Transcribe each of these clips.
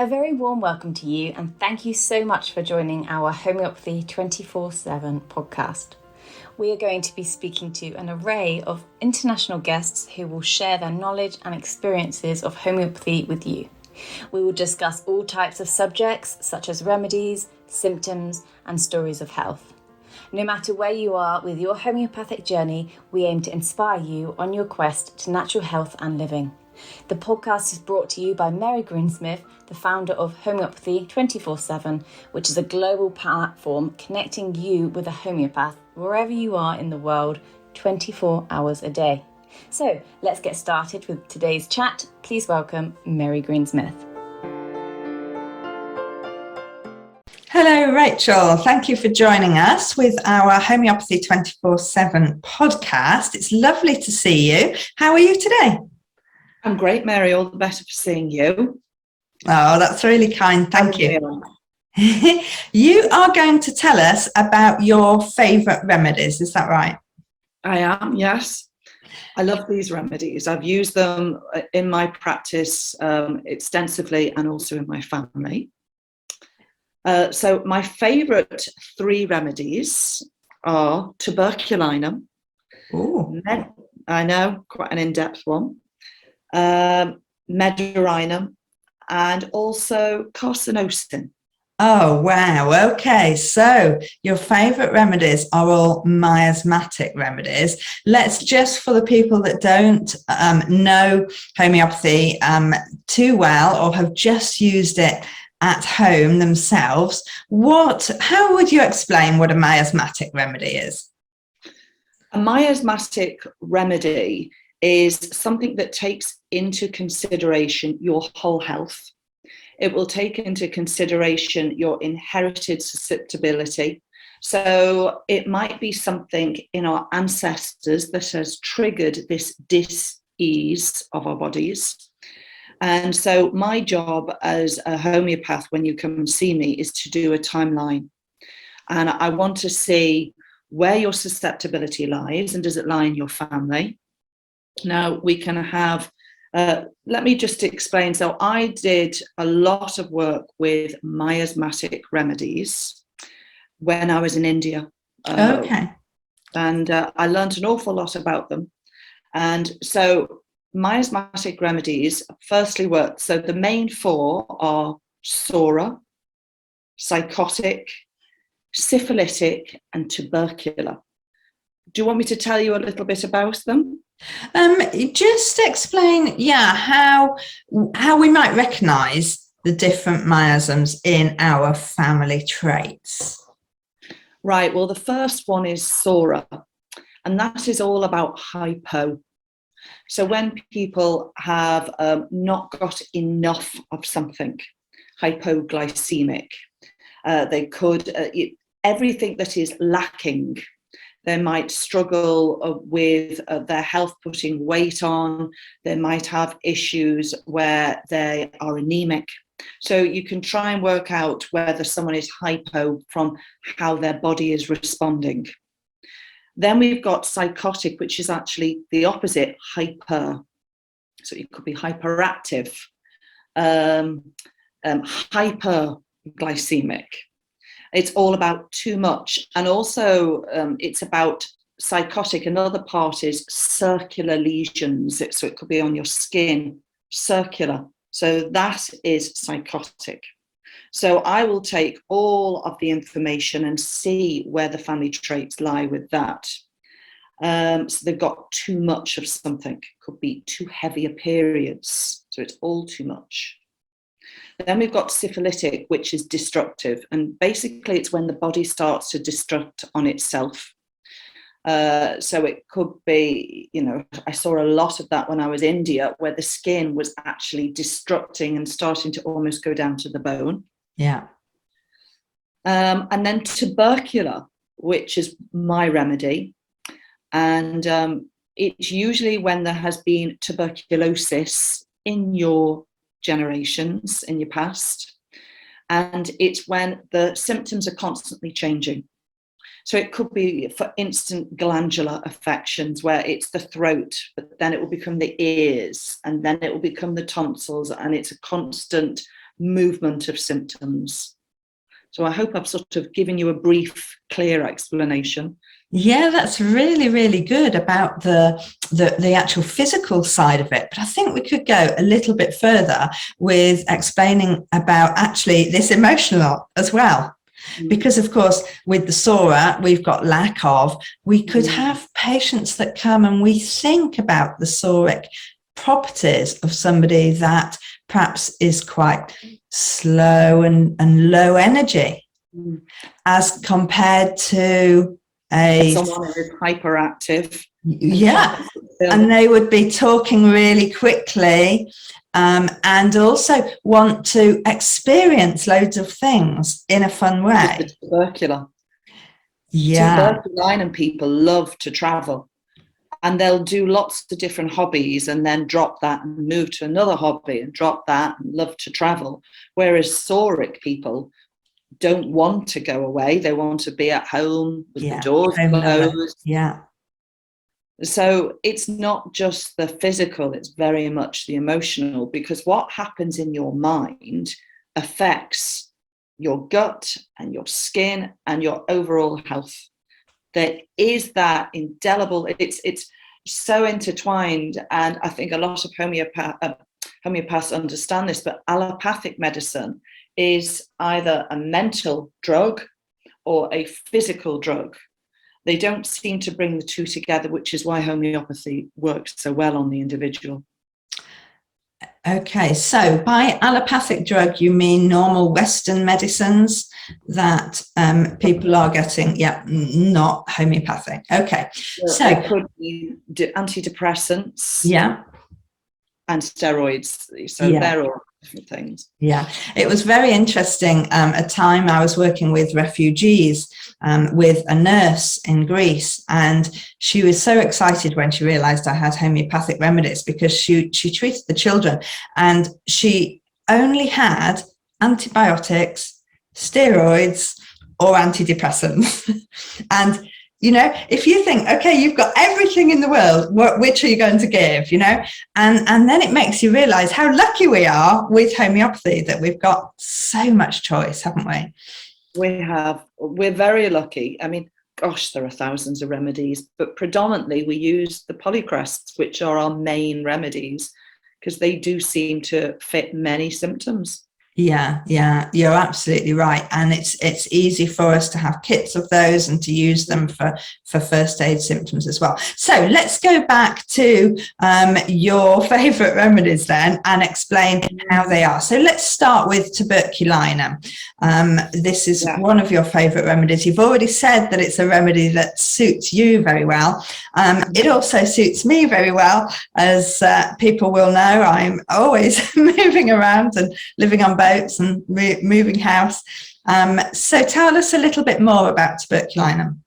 A very warm welcome to you, and thank you so much for joining our Homeopathy 24/7 podcast. We are going to be speaking to an array of international guests who will share their knowledge and experiences of homeopathy with you. We will discuss all types of subjects such as remedies, symptoms, and stories of health. No matter where you are with your homeopathic journey, we aim to inspire you on your quest to natural health and living. The podcast is brought to you by Mary Greensmith, the founder of Homeopathy 24/7, which is a global platform connecting you with a homeopath wherever you are in the world, 24 hours a day. So let's get started with today's chat. Please welcome Mary Greensmith. Hello, Rachel. Thank you for joining us with our Homeopathy 24/7 podcast. It's lovely to see you. How are you today? I'm great, Mary. All the better for seeing you. Oh, that's really kind. Thank you. You are going to tell us about your favourite remedies. Is that right? I am, yes. I love these remedies. I've used them in my practice extensively and also in my family. So my favourite three remedies are Tuberculinum. Ooh. I know, quite an in-depth one. Medorrhinum, and also Carcinosin. Oh, wow. Okay. So your favourite remedies are all miasmatic remedies. Let's just, for the people that don't know homeopathy too well or have just used it at home themselves, how would you explain what a miasmatic remedy is? A miasmatic remedy is something that takes into consideration your whole health. It will take into consideration your inherited susceptibility. So it might be something in our ancestors that has triggered this dis-ease of our bodies. And so my job as a homeopath, when you come and see me, is to do a timeline. And I want to see where your susceptibility lies, and does it lie in your family? Now we can have, let me just explain. So I did a lot of work with miasmatic remedies when I was in India. Okay. And I learned an awful lot about them. And so miasmatic remedies firstly work. So the main four are Psora, psychotic, syphilitic, and tubercular. Do you want me to tell you a little bit about them? Just explain, how we might recognise the different miasms in our family traits. Right, well, the first one is Psora, and that is all about hypo. So when people have not got enough of something, hypoglycemic, they could, everything that is lacking. They might struggle with their health, putting weight on. They might have issues where they are anemic. So you can try and work out whether someone is hypo from how their body is responding. Then we've got psychotic, which is actually the opposite, hyper. So it could be hyperactive, hyperglycemic. It's all about too much. And also it's about psychotic. Another part is circular lesions. So it could be on your skin, circular. So that is psychotic. So I will take all of the information and see where the family traits lie with that. So they've got too much of something. Could be too heavy a periods. So it's all too much. Then we've got syphilitic, which is destructive. And basically it's when the body starts to destruct on itself. So it could be, I saw a lot of that when I was in India, where the skin was actually destructing and starting to almost go down to the bone. Yeah. And then tubercular, which is my remedy. And it's usually when there has been tuberculosis in your generations, in your past, and it's when the symptoms are constantly changing. So it could be, for instance, glandular affections where it's the throat, but then it will become the ears, and then it will become the tonsils, and it's a constant movement of symptoms. So I hope I've sort of given you a brief, clear explanation. Yeah, that's really, really good about the actual physical side of it. But I think we could go a little bit further with explaining about actually this emotional as well. Because, of course, with the Psora, we've got lack of, we could have patients that come and we think about the psoric properties of somebody that perhaps is quite slow and low energy as compared to someone who is hyperactive. Yeah, and they would be talking really quickly, and also want to experience loads of things in a fun way. Tubercular. Yeah. Tuberculinum people love to travel, and they'll do lots of different hobbies and then drop that and move to another hobby and drop that and love to travel. Whereas psoric people don't want to go away. They want to be at home with the doors closed. Yeah. So it's not just the physical, it's very much the emotional, because what happens in your mind affects your gut and your skin and your overall health. There is that indelible, it's so intertwined. And I think a lot of homeopaths understand this, but allopathic medicine is either a mental drug or a physical drug. They don't seem to bring the two together, which is why homeopathy works so well on the individual. Okay, so by allopathic drug, you mean normal Western medicines that people are getting, not homeopathic. Okay, so it could be antidepressants, and steroids. So they're all different things. Yeah, it was very interesting. A time I was working with refugees with a nurse in Greece, and she was so excited when she realized I had homeopathic remedies, because she treated the children and she only had antibiotics, steroids, or antidepressants. And you know, if you think, okay, you've got everything in the world, which are you going to give, you know? And then it makes you realize how lucky we are with homeopathy, that we've got so much choice, haven't we? We're very lucky. I mean, gosh, there are thousands of remedies, but predominantly we use the polycrests, which are our main remedies, because they do seem to fit many symptoms. Yeah, you're absolutely right. And it's easy for us to have kits of those and to use them for first aid symptoms as well. So let's go back to your favourite remedies then and explain how they are. So let's start with Tuberculinum. This is one of your favourite remedies. You've already said that it's a remedy that suits you very well. It also suits me very well, as people will know. I'm always moving around and living on boats and moving house. So tell us a little bit more about Tuberculinum.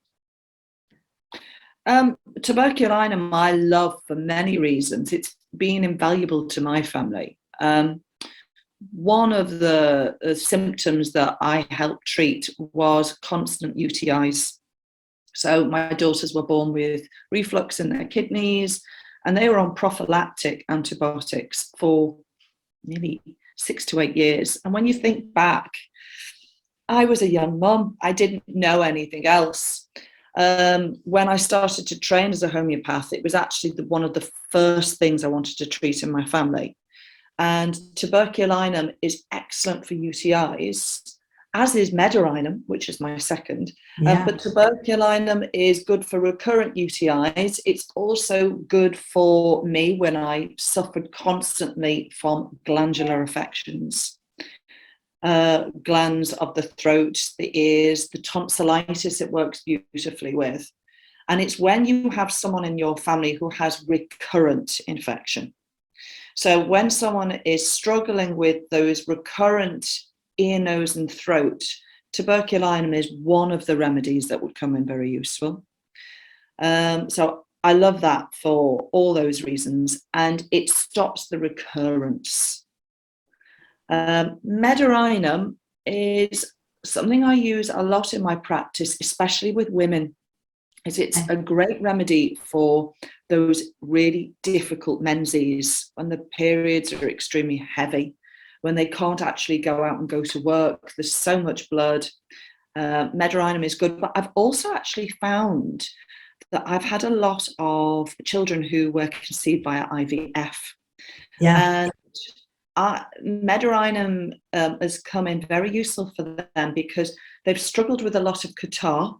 Tuberculinum I love for many reasons. It's been invaluable to my family. One of the symptoms that I helped treat was constant UTIs. So my daughters were born with reflux in their kidneys, and they were on prophylactic antibiotics for nearly 6 to 8 years. And when you think back, I was a young mum. I didn't know anything else. When I started to train as a homeopath, it was actually one of the first things I wanted to treat in my family. And Tuberculinum is excellent for UTIs, as is Medorrhinum, which is my second. But Tuberculinum is good for recurrent UTIs. It's also good for me when I suffered constantly from glandular affections. Glands of the throat, the ears, the tonsillitis, it works beautifully with. And it's when you have someone in your family who has recurrent infection. So when someone is struggling with those recurrent ear, nose and throat, Tuberculinum is one of the remedies that would come in very useful. So I love that for all those reasons, and it stops the recurrence. Medorrhinum is something I use a lot in my practice, especially with women, as it's a great remedy for those really difficult menses when the periods are extremely heavy. when they can't actually go out and go to work. There's so much blood. Medorrhinum is good, but I've also actually found that I've had a lot of children who were conceived via IVF. Yeah. And Medorrhinum has come in very useful for them because they've struggled with a lot of catarrh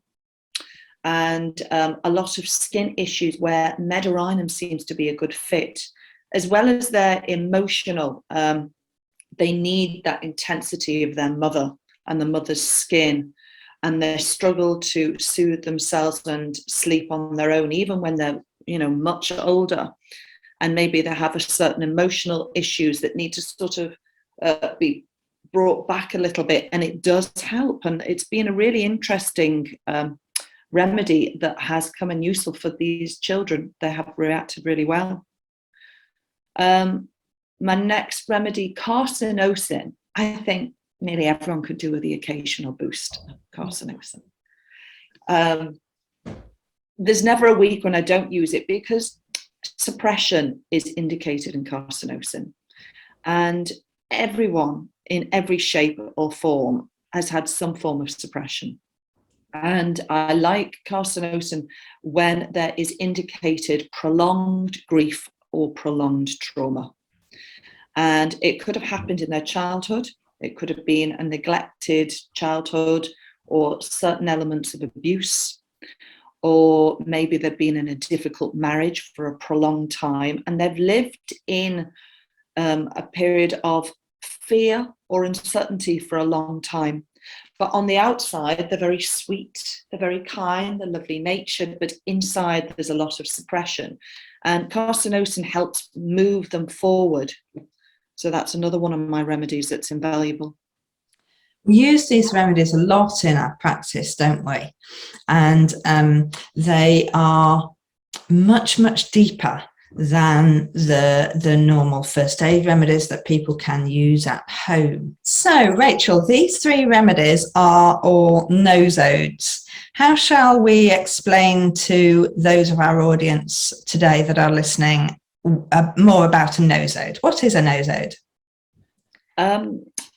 and a lot of skin issues where Medorrhinum seems to be a good fit, as well as their emotional. They need that intensity of their mother and the mother's skin, and they struggle to soothe themselves and sleep on their own, even when they're, much older. And maybe they have a certain emotional issues that need to sort of be brought back a little bit, and it does help. And it's been a really interesting remedy that has come in useful for these children. They have reacted really well. My next remedy, Carcinosin. I think nearly everyone could do with the occasional boost of Carcinosin. There's never a week when I don't use it because suppression is indicated in Carcinosin. And everyone in every shape or form has had some form of suppression. And I like Carcinosin when there is indicated prolonged grief or prolonged trauma. And it could have happened in their childhood. It could have been a neglected childhood or certain elements of abuse, or maybe they've been in a difficult marriage for a prolonged time and they've lived in a period of fear or uncertainty for a long time. But on the outside, they're very sweet, they're very kind, they're lovely natured, but inside there's a lot of suppression. And Carcinosin helps move them forward. So that's another one of my remedies that's invaluable. We use these remedies a lot in our practice, don't we? And they are much, much deeper than the normal first aid remedies that people can use at home. So, Rachel, these three remedies are all nosodes. How shall we explain to those of our audience today that are listening more about a nosode? What is a nosode?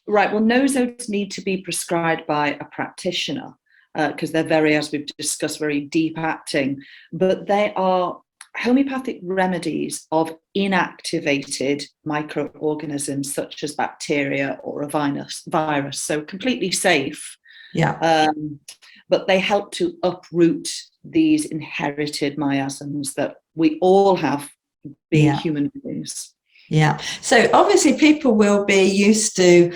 Right, well, nosodes need to be prescribed by a practitioner because they're very, as we've discussed, very deep acting, but they are homeopathic remedies of inactivated microorganisms such as bacteria or a virus, so completely safe. Yeah. But they help to uproot these inherited miasms that we all have being human beings. Yeah, so obviously people will be used to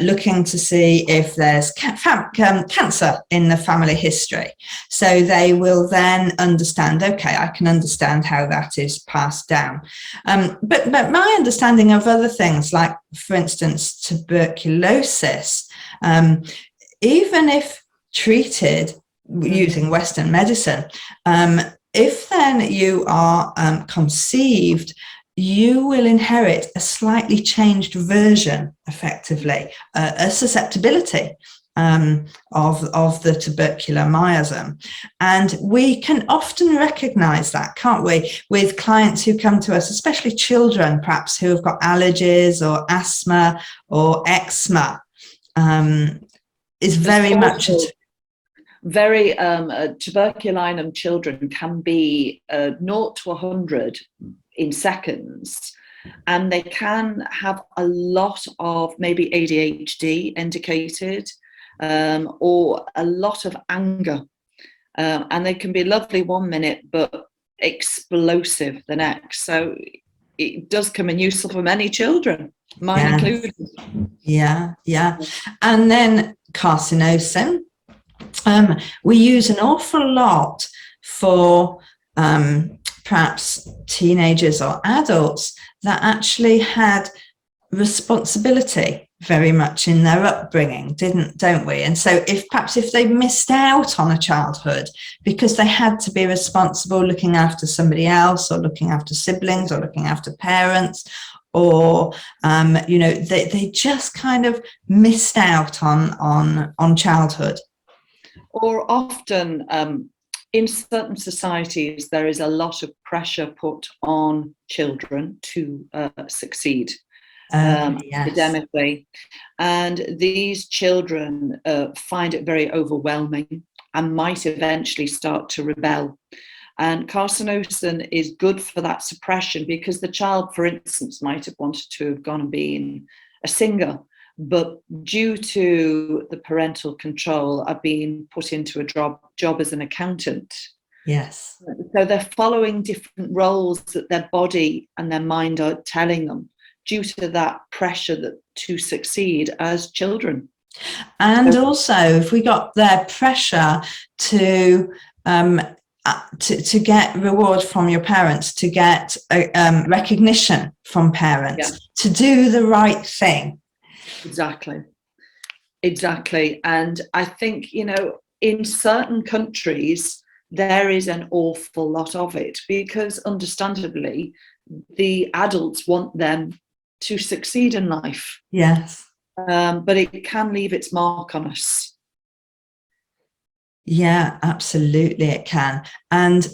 looking to see if there's cancer in the family history. So they will then understand, okay, I can understand how that is passed down. But my understanding of other things, like, for instance, tuberculosis, even if treated using Western medicine, if then you are conceived, you will inherit a slightly changed version, effectively, a susceptibility of the tubercular miasm. And we can often recognize that, can't we, with clients who come to us, especially children, perhaps, who have got allergies or asthma or eczema. Is very much... Very tuberculinum children can be 0 to 100 in seconds, and they can have a lot of maybe ADHD indicated, or a lot of anger, and they can be lovely 1 minute but explosive the next. So it does come in useful for many children, mine included. Yeah. And then Carcinosin. We use an awful lot for perhaps teenagers or adults that actually had responsibility very much in their upbringing, don't we? And so if they missed out on a childhood because they had to be responsible looking after somebody else, or looking after siblings, or looking after parents, or they just kind of missed out on childhood. Or often in certain societies, there is a lot of pressure put on children to succeed. Yes. Academically. And these children find it very overwhelming and might eventually start to rebel. And carcinosin is good for that suppression, because the child, for instance, might have wanted to have gone and been a singer, but due to the parental control, are being put into a job as an accountant. Yes. So they're following different roles that their body and their mind are telling them, due to that pressure to succeed as children. And also, if we got their pressure to get reward from your parents, to get recognition from parents, to do the right thing. Exactly. And I think, in certain countries, there is an awful lot of it, because understandably, the adults want them to succeed in life. Yes. But it can leave its mark on us. Yeah, absolutely it can. And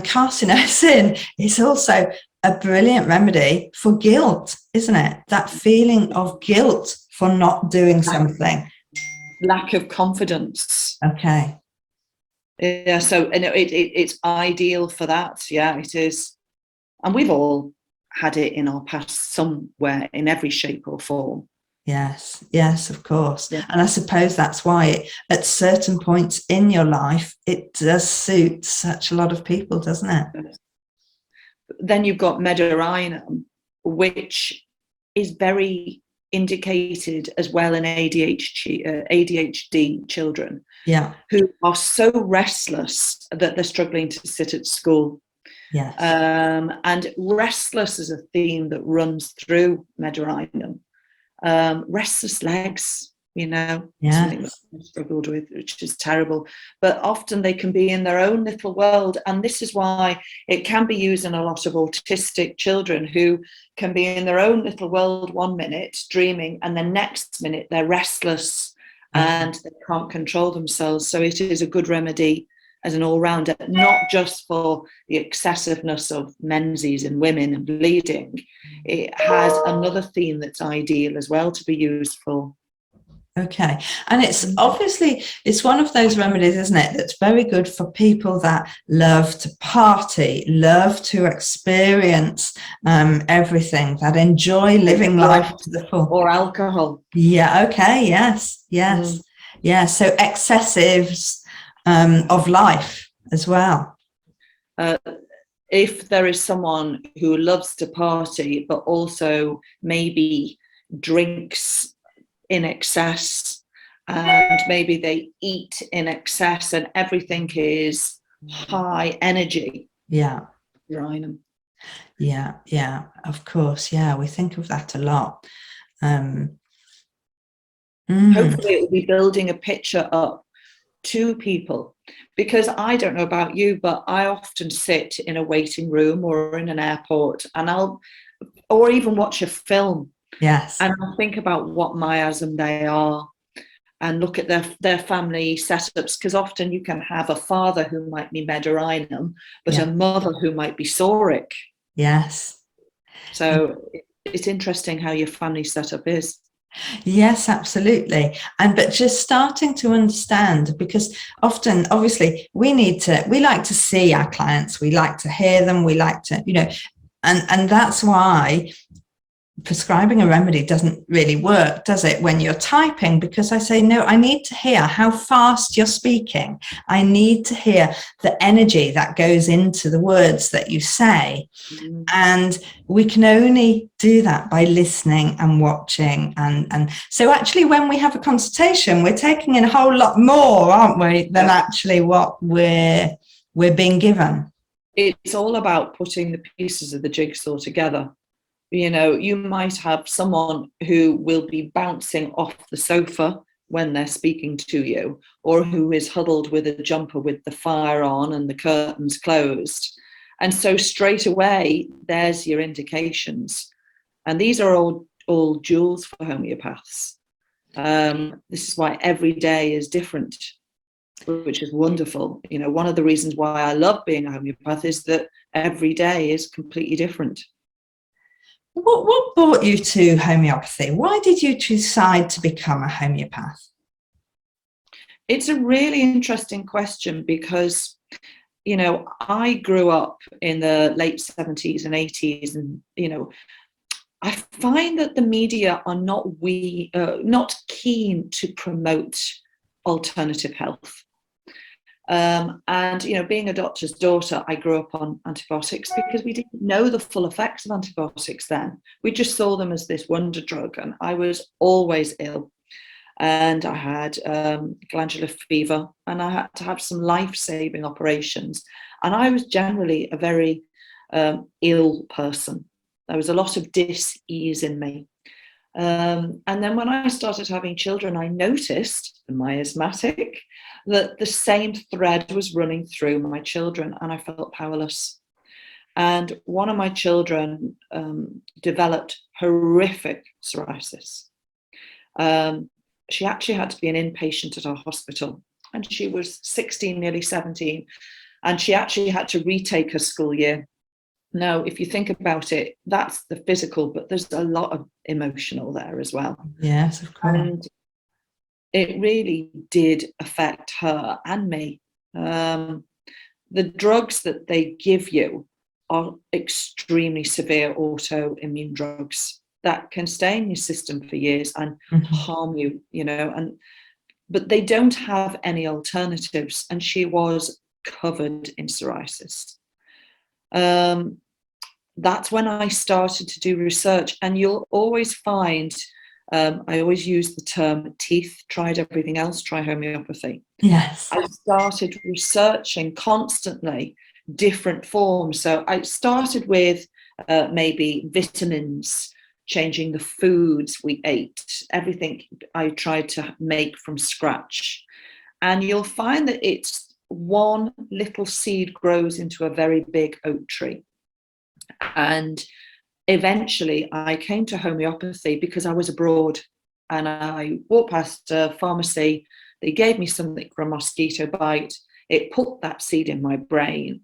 carcinosin is also a brilliant remedy for guilt, isn't it? That feeling of guilt for not doing something. Lack of confidence. Okay. Yeah, so it's ideal for that. Yeah, it is. And we've all had it in our past somewhere, in every shape or form. Yes, of course. Yeah. And I suppose that's why at certain points in your life, it does suit such a lot of people, doesn't it? Then you've got Medorrhinum, which is very indicated as well in ADHD children, who are so restless that they're struggling to sit at school. Yes. And restless is a theme that runs through Medorrhinum. Restless legs, something that I struggled with, which is terrible. But often they can be in their own little world. And this is why it can be used in a lot of autistic children, who can be in their own little world one minute, dreaming, and the next minute they're restless and they can't control themselves. So it is a good remedy as an all-rounder, not just for the excessiveness of menses in women and bleeding. It has another theme that's ideal as well to be used for. Okay. And it's obviously, it's one of those remedies, isn't it, that's very good for people that love to party, love to experience everything, that enjoy living life to the full. Or alcohol. Yeah, okay, yes. Yeah, so excessives of life as well. If there is someone who loves to party, but also maybe drinks in excess, and maybe they eat in excess, and everything is high energy. Yeah. Rhinum. Yeah, of course. Yeah, we think of that a lot. Hopefully it will be building a picture up to people, because I don't know about you, but I often sit in a waiting room or in an airport, and or even watch a film. Yes. And I'll think about what miasm they are, and look at their family setups, because often you can have a father who might be Medorrhinum, but a mother who might be Psoric. Yes. So it's interesting how your family setup is. Yes, absolutely. But just starting to understand, because often, obviously, we like to see our clients, we like to hear them, we like to, and that's why prescribing a remedy doesn't really work, does it, when you're typing? Because I say, no, I need to hear how fast you're speaking. I need to hear the energy that goes into the words that you say. And we can only do that by listening and watching. And so actually, when we have a consultation, we're taking in a whole lot more, aren't we, than actually what we're being given. It's all about putting the pieces of the jigsaw together. You might have someone who will be bouncing off the sofa when they're speaking to you, or who is huddled with a jumper with the fire on and the curtains closed. And so straight away, there's your indications. And these are all jewels for homeopaths. This is why every day is different, which is wonderful. One of the reasons why I love being a homeopath is that every day is completely different. What brought you to homeopathy? Why did you decide to become a homeopath? It's a really interesting question because, you know, I grew up in the late 70s and 80s, and, you know, I find that the media are not keen to promote alternative health. And, you know, being a doctor's daughter, I grew up on antibiotics because we didn't know the full effects of antibiotics then. We just saw them as this wonder drug, and I was always ill. And I had glandular fever, and I had to have some life-saving operations. And I was generally a very ill person. There was a lot of dis-ease in me. And then when I started having children, I noticed, miasmatic, that the same thread was running through my children, and I felt powerless. And one of my children developed horrific psoriasis. She actually had to be an inpatient at our hospital, and she was 16, nearly 17, and she actually had to retake her school year. Now, if you think about it, that's the physical, but there's a lot of emotional there as well. Yes, of course. And it really did affect her and me. The drugs that they give you are extremely severe autoimmune drugs that can stay in your system for years and harm you, you know, but they don't have any alternatives. And she was covered in psoriasis. That's when I started to do research, and you'll always find, I always use the term teeth, tried everything else, try homeopathy. Yes. I started researching constantly different forms. So I started with maybe vitamins, changing the foods we ate, everything I tried to make from scratch. And you'll find that it's one little seed grows into a very big oak tree. And eventually I came to homeopathy because I was abroad, and I walked past a pharmacy. They gave me something for a mosquito bite. It put that seed in my brain.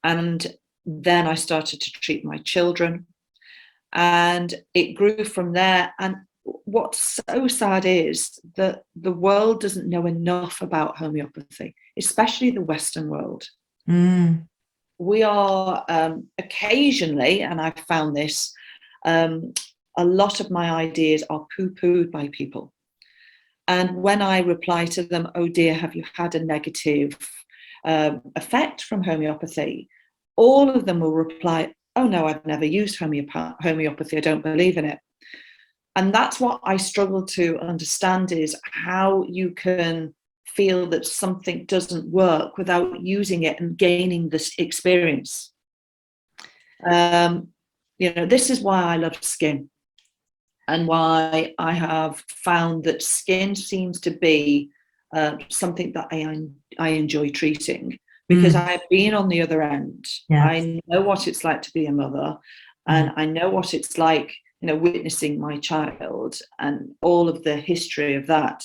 And then I started to treat my children, and it grew from there. And what's so sad is that the world doesn't know enough about homeopathy, especially the Western world. We are occasionally, and I've found this, a lot of my ideas are poo-pooed by people. And when I reply to them, oh dear, have you had a negative effect from homeopathy? All of them will reply, oh no, I've never used homeopathy, I don't believe in it. And that's what I struggle to understand, is how you can feel that something doesn't work without using it and gaining this experience. You know, this is why I love skin, and why I have found that skin seems to be something that I enjoy treating, because I've been on the other end. Yes. I know what it's like to be a mother, and I know what it's like, you know, witnessing my child and all of the history of that.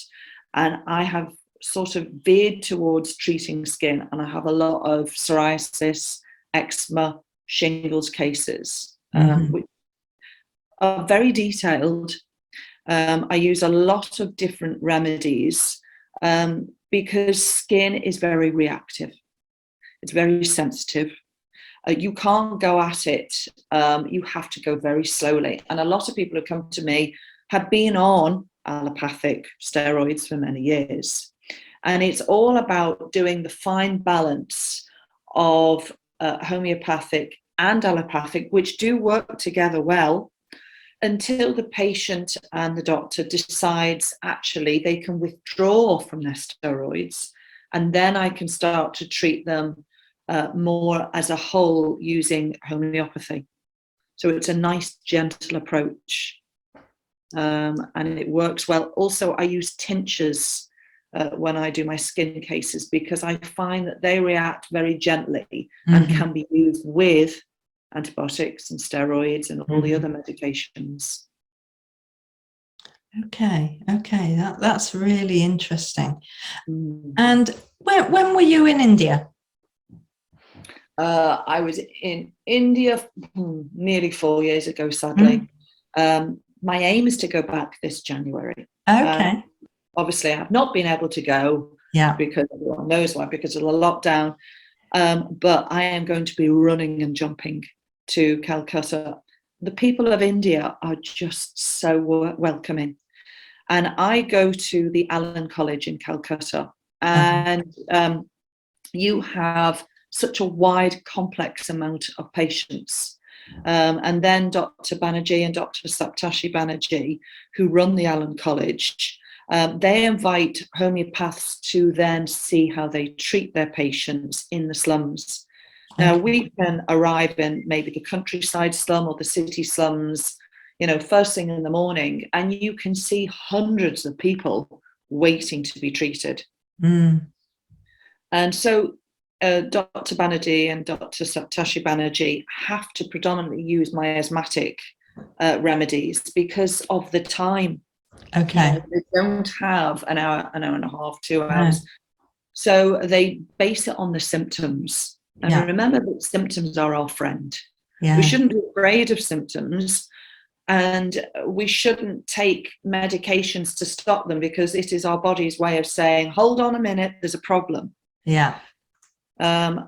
And I have sort of veered towards treating skin, and I have a lot of psoriasis, eczema, shingles cases, which are very detailed. I use a lot of different remedies because skin is very reactive. It's very sensitive. You can't go at it. You have to go very slowly. And a lot of people who come to me have been on allopathic steroids for many years. And it's all about doing the fine balance of homeopathic and allopathic, which do work together well, until the patient and the doctor decides actually they can withdraw from their steroids. And then I can start to treat them more as a whole using homeopathy. So it's a nice, gentle approach. And it works well. Also, I use tinctures when I do my skin cases, because I find that they react very gently and can be used with antibiotics and steroids and all the other medications. Okay, that's really interesting. And when were you in India? I was in India nearly 4 years ago, sadly. My aim is to go back this January. Okay. Obviously, I've not been able to go because everyone knows why, because of the lockdown. But I am going to be running and jumping to Calcutta. The people of India are just so welcoming. And I go to the Allen College in Calcutta, and you have such a wide, complex amount of patients. And then Dr. Banerjee and Dr. Saptashi Banerjee, who run the Allen College, they invite homeopaths to then see how they treat their patients in the slums. Now, we can arrive in maybe the countryside slum or the city slums, first thing in the morning, and you can see hundreds of people waiting to be treated. And so Dr. Banerjee and Dr. Saptashi Banerjee have to predominantly use miasmatic remedies because of the time. Okay. They don't have an hour and a half, 2 hours. So they base it on the symptoms. And remember that symptoms are our friend. We shouldn't be afraid of symptoms, and we shouldn't take medications to stop them, because it is our body's way of saying, hold on a minute, there's a problem. And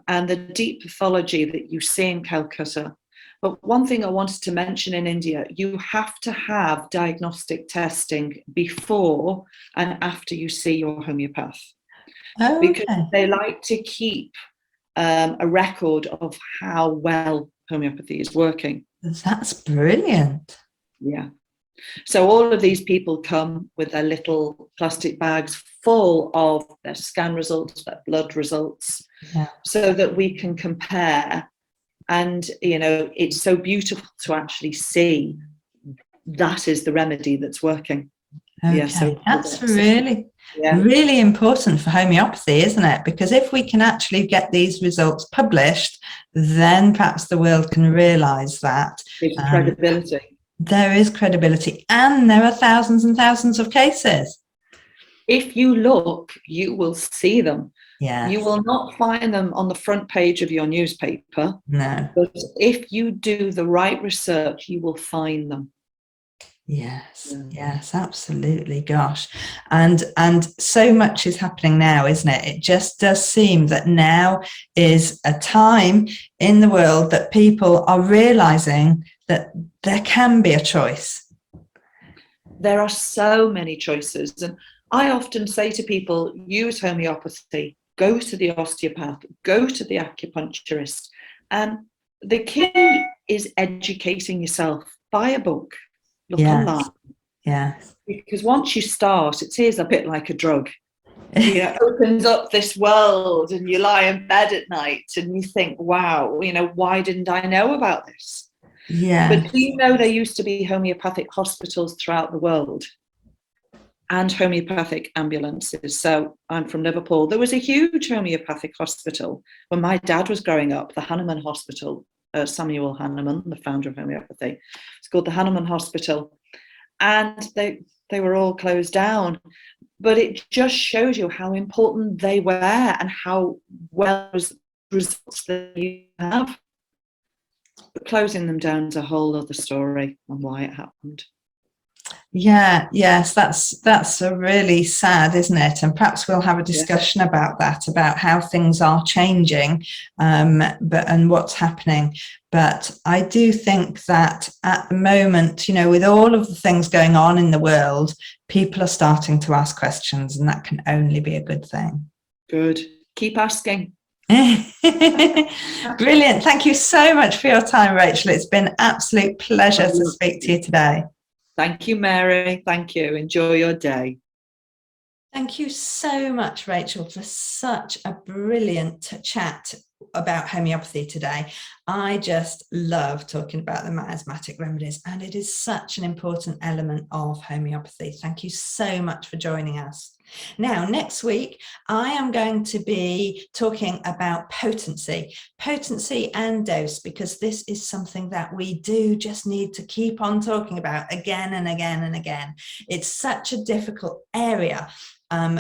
the deep pathology that you see in Calcutta. But one thing I wanted to mention in India, you have to have diagnostic testing before and after you see your homeopath. Because they like to keep a record of how well homeopathy is working. That's brilliant. So all of these people come with their little plastic bags full of their scan results, their blood results, so that we can compare. And, it's so beautiful to actually see that is the remedy that's working. So that's really important for homeopathy, isn't it? Because if we can actually get these results published, then perhaps the world can realise that there's credibility. There is credibility, and there are thousands and thousands of cases. If you look, you will see them. Yes. You will not find them on the front page of your newspaper. No. But if you do the right research, you will find them. Yes, absolutely. Gosh. And so much is happening now, isn't it? It just does seem that now is a time in the world that people are realizing that there can be a choice. There are so many choices. And I often say to people, use homeopathy, go to the osteopath, go to the acupuncturist. And the key is educating yourself. Buy a book. Look online. Because once you start, it is a bit like a drug. It opens up this world, and you lie in bed at night and you think, wow, why didn't I know about this? But do you know there used to be homeopathic hospitals throughout the world and homeopathic ambulances? So I'm from Liverpool. There was a huge homeopathic hospital when my dad was growing up, the Hahnemann Hospital. Samuel Hahnemann, the founder of homeopathy. It's called the Hahnemann Hospital. And they were all closed down. But it just shows you how important they were and how well results that you have. But closing them down is a whole other story on why it happened. Yes, that's a really sad, isn't it? And perhaps we'll have a discussion about that, about how things are changing, and what's happening. But I do think that at the moment, with all of the things going on in the world, people are starting to ask questions, and that can only be a good thing. Good. Keep asking. Brilliant. Thank you so much for your time, Rachel. It's been an absolute pleasure to speak to you today. Thank you, Mary. Thank you. Enjoy your day. Thank you so much, Rachel, for such a brilliant chat about homeopathy today. I just love talking about the miasmatic remedies, and it is such an important element of homeopathy. Thank you so much for joining us. Now, next week, I am going to be talking about potency and dose, because this is something that we do just need to keep on talking about again and again and again. It's such a difficult area.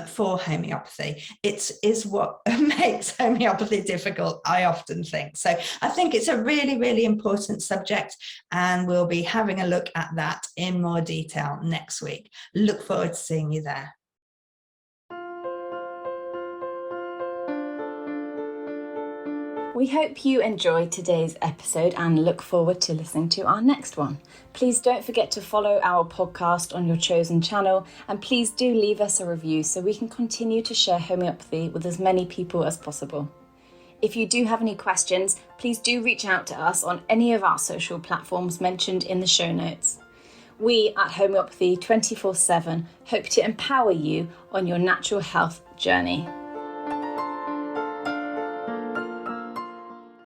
for homeopathy. It is what makes homeopathy difficult, I often think. So I think it's a really, really important subject, and we'll be having a look at that in more detail next week. Look forward to seeing you there. We hope you enjoyed today's episode and look forward to listening to our next one. Please don't forget to follow our podcast on your chosen channel, and please do leave us a review so we can continue to share homeopathy with as many people as possible. If you do have any questions, please do reach out to us on any of our social platforms mentioned in the show notes. We at Homeopathy 24/7 hope to empower you on your natural health journey.